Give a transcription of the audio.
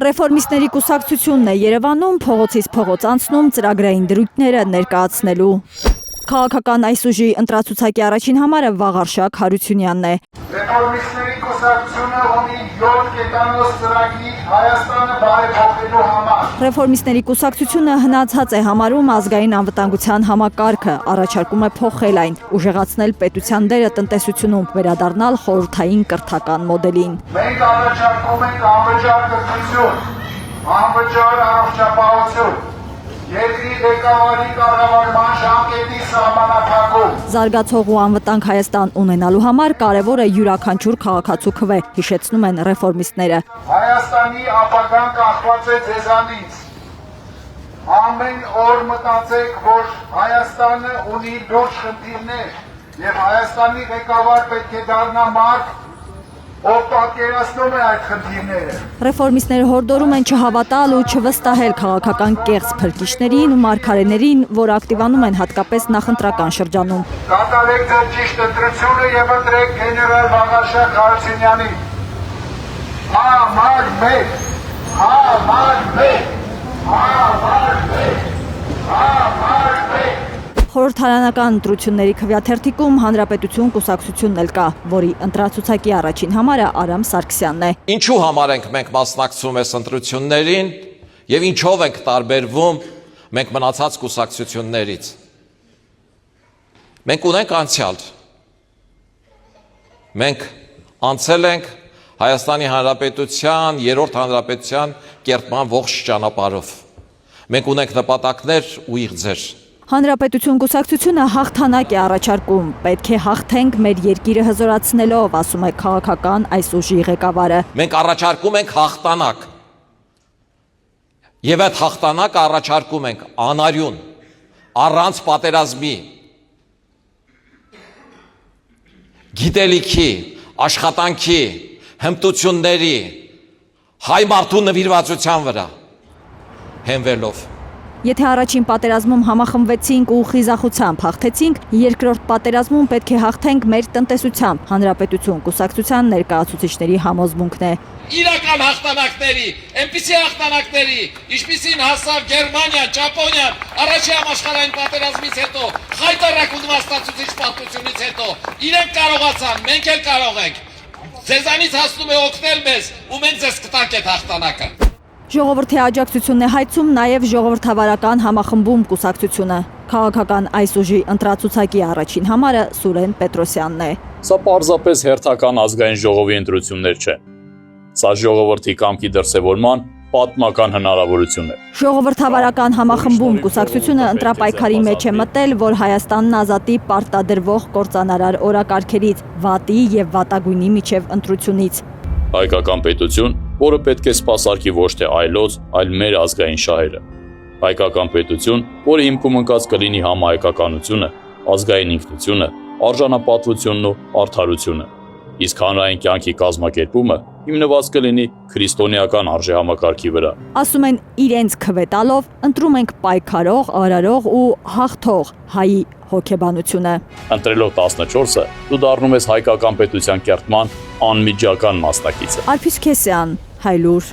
Ռեֆորմիստների կուսակցությունն է Երևանում փողոցից փողոց անցնում ծրագրային դրույթները ներկայացնելու։ Քաղաքական այս ուժի ընտրացուցակի առաջին համարը Վաղարշակ Հարությունյանն է։ Ռեֆորմիստների կուսակցությունը ունի 7 կետանոց ծրագիր Հայաստանը բարեփոխելու համար։ Ռեֆորմիստների կուսակցությունը հնացած է համարում ազգային անվտանգության համակարգը, առաջարկում է փոխել այն, ուժեղացնել պետության դերը տնտեսությունում, վերադառնալ խորհրդային կրթական մոդելին։ Մենք առաջարկում ենք անվճար կրթություն, անվճար առողջապահություն, երկրի ղեկավարի կառավարման ժամկետի սահմանափակում։ Զարգացող ու անվտանգ Հայաստան ունենալու համար կարևոր է յուրաքանչյուր քաղաքացու քվե, հիշեցնում են ռեֆորմիստները։ Հայաստանի ապագան կախված է ձեզանից։ Ամեն օր մտածեք, որ Հայաստանը ունի լուրջ խնդիրներ եւ Հայաստանի ղեկավար պետք է դառնա մարդ, ով պատկերացնում է այդ խնդիրները։ Ռեֆորմիստները հորդորում են չհավատալ ու չվստահել քաղաքական կեղծ փրկիչներին ու մարգարեներին, որ ակտիվանում են հատկապես նախընտրական շրջանում։ Կատարեք ձեր ճիշտ ընտրությունը եւ ընտրեք գեներալ Վաղարշակ Հարությունյանին։ Համար 1, համար 1, համար 1, համար 1։ Խորհրդարանական ընտրությունների քվեաթերթիկում Հանրապետություն կուսակցությունն էլ կա, որի ընտրացուցակի առաջին համարը Արամ Սարգսյանն է։ Ինչու համար ենք մենք մասնակցում այս ընտրություններին եւ ինչով ենք տարբերվում մենք մնացած կուսակցություններից։ Մենք ունենք անցյալ։ Մենք անցել ենք Հայաստանի Հանրապետության, երրորդ հանրապետության կերտման ողջ ճանապարհով։ Մենք ունենք նպատակներ ու իղձեր։ Հանրապետություն կուսակցությունը հաղթանակ է առաջարկում, պետք է հաղթենք մեր երկիրը հզորացնելով, ասում է քաղաքական այս ուժի ղեկավարը։ Մենք առաջարկում ենք հաղթանակ։ Եվ այդ հաղթանակը առաջարկում ենք անարյուն, առանց պատերազմի, գիտելիքի, աշխատանքի, հմտությունների, հայ մարդու նվիրվածության վրա հենվելով։ Եթե առաջին պատերազմում համախմբվեցինք ու խիզախությամբ հաղթեցինք, երկրորդ պատերազմում պետք է հաղթենք մեր տնտեսությամբ, Հանրապետություն կուսակցության ներկայացուցիչների համոզմունքն է։ Իրական հաղթանակների, այնպիսի հաղթանակների, ինչպիսին հասավ Գերմանիան, Ճապոնիան, առաջին համաշխարհային պատերազմից հետո, խայտարակ ուրվաստացուցիչ պատմությունից հետո, իրենք կարողացան, մենք էլ կարող ենք։ Ձեզանից հասնում է օգնել մեզ, ու մենք ձեզ կտանք այդ հաղթանակը։ Ժողովրդի աջակցությունն է հայցում նաև ժողովրդավարական համախմբում կուսակցությունը։ Քաղաքական այս ուժի ընտրացուցակի առաջին համարը Սուրեն Պետրոսյանն է։ Սա պարզապես հերթական ազգային ժողովի ընտրություններ չեն։ Սա ժողովրդի կամքի դրսևորման պատմական հնարավորություն է։ Ժողովրդավարական համախմբում կուսակցությունը ընտրապայքարի մեջ է մտել, որ Հայաստանն ազատի պարտադրվող կործանարար օրակարգերից, վատի եւ վատագույնի միջև ընտրությունից։ Հայկական պետություն, որը պետք է սպասարկի ոչ թե այլոց, այլ մեր ազգային շահերը։ Հայկական պետություն, որը հիմքում ընկած կլինի համահայկականությունը, ազգային ինքնությունը, արժանապատվությունն ու արդարությունը։ Իսկ հանրային կյանքի կազմակերպումը հիմնված կլինի քրիստոնեական արժեհամակարգի վրա։ Ասում են իրենց քվե տալով ընտրում ենք պայքարող, արարող ու հաղթող հայի հոգեբանությունը։ Ընտրելով 14-ը դու դառնում ես հայկական պետության կերտման անմիջական մասնակիցը։ Արփիս Քեսյան, Հայլուր։